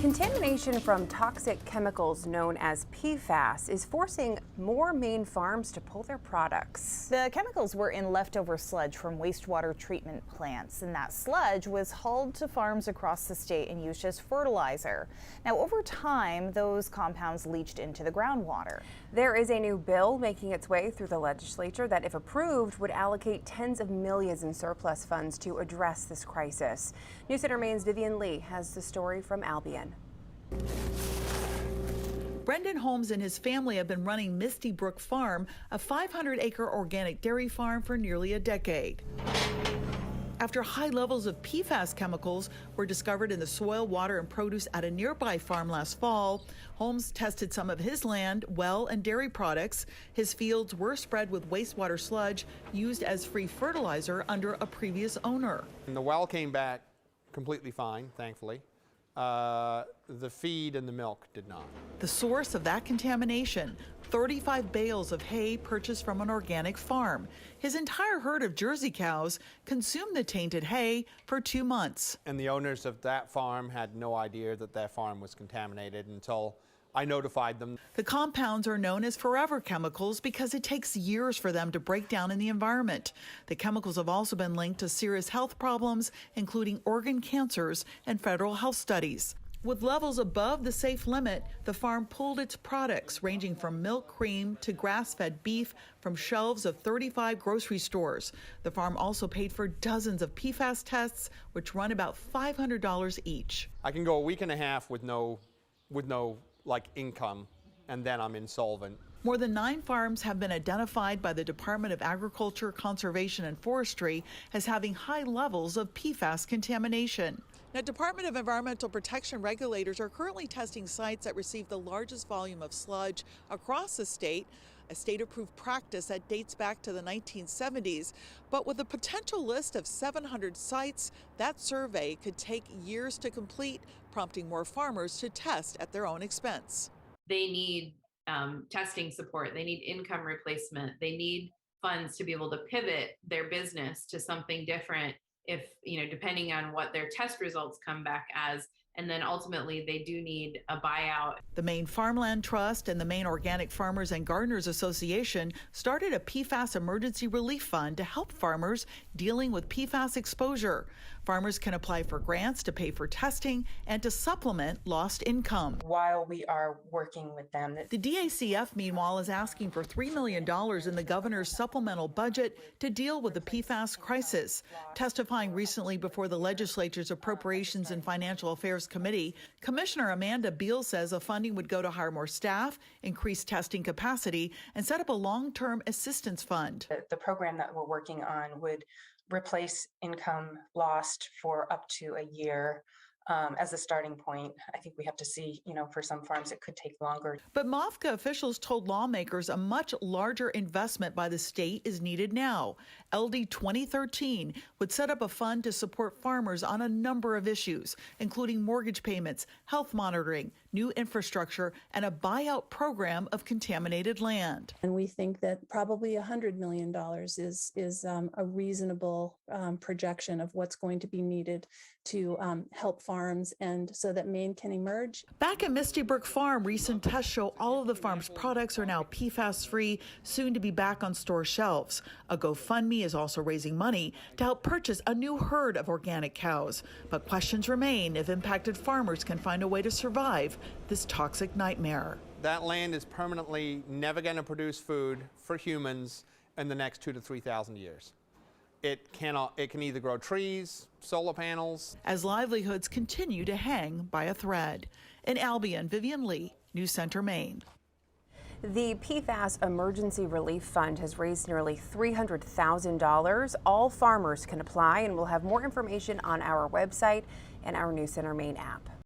Contamination from toxic chemicals known as PFAS is forcing more Maine farms to pull their products. The chemicals were in leftover sludge from wastewater treatment plants, and that sludge was hauled to farms across the state and used as fertilizer. Now, over time, those compounds leached into the groundwater. There is a new bill making its way through the legislature that, if approved, would allocate tens of millions in surplus funds to address this crisis. News Center Maine's Vivian Lee has the story from Albion. Brendan Holmes and his family have been running Misty Brook Farm, a 500-acre organic dairy farm, for nearly a decade. After high levels of PFAS chemicals were discovered in the soil, water, and produce at a nearby farm last fall, Holmes tested some of his land, well, and dairy products. His fields were spread with wastewater sludge used as free fertilizer under a previous owner. And the well came back completely fine, thankfully. The feed and the milk did not. The source of that contamination, 35 bales of hay purchased from an organic farm. His entire herd of Jersey cows consumed the tainted hay for 2 months. And the owners of that farm had no idea that their farm was contaminated until I notified them. The compounds are known as forever chemicals because it takes years for them to break down in the environment. The chemicals have also been linked to serious health problems, including organ cancers and federal health studies. With levels above the safe limit, the farm pulled its products, ranging from milk cream to grass-fed beef, from shelves of 35 grocery stores. The farm also paid for dozens of PFAS tests, which run about $500 each. I can go a week and a half with no income, and then I'm insolvent. More than 9 farms have been identified by the Department of Agriculture, Conservation, and Forestry as having high levels of PFAS contamination. Now, Department of Environmental Protection regulators are currently testing sites that receive the largest volume of sludge across the state, a state-approved practice that dates back to the 1970s. But with a potential list of 700 sites, that survey could take years to complete, prompting more farmers to test at their own expense. They need testing support, they need income replacement, they need funds to be able to pivot their business to something different if, depending on what their test results come back as. And then ultimately they do need a buyout. The Maine Farmland Trust and the Maine Organic Farmers and Gardeners Association started a PFAS emergency relief fund to help farmers dealing with PFAS exposure. Farmers can apply for grants to pay for testing and to supplement lost income. While we are working with them. The DACF, meanwhile, is asking for $3 million in the governor's supplemental budget to deal with the PFAS crisis. Testifying recently before the legislature's Appropriations and Financial Affairs Committee, Commissioner Amanda Beal says the funding would go to hire more staff, increase testing capacity, and set up a long-term assistance fund. The program that we're working on would replace income lost for up to a year as a starting point. I think we have to see, for some farms it could take longer. But MOFGA officials told lawmakers a much larger investment by the state is needed now. LD 2013 would set up a fund to support farmers on a number of issues, including mortgage payments, health monitoring, new infrastructure, and a buyout program of contaminated land. And we think that probably $100 million is a reasonable projection of what's going to be needed to help farms and so that Maine can emerge. Back at Misty Brook Farm, recent tests show all of the farm's products are now PFAS-free, soon to be back on store shelves. A GoFundMe is also raising money to help purchase a new herd of organic cows. But questions remain if impacted farmers can find a way to survive this toxic nightmare. That land is permanently never going to produce food for humans in the next 2,000 to 3,000 years. It can either grow trees, solar panels. As livelihoods continue to hang by a thread. In Albion, Vivian Lee, News Center, Maine. The PFAS Emergency Relief Fund has raised nearly $300,000. All farmers can apply, and we'll have more information on our website and our News Center Maine app.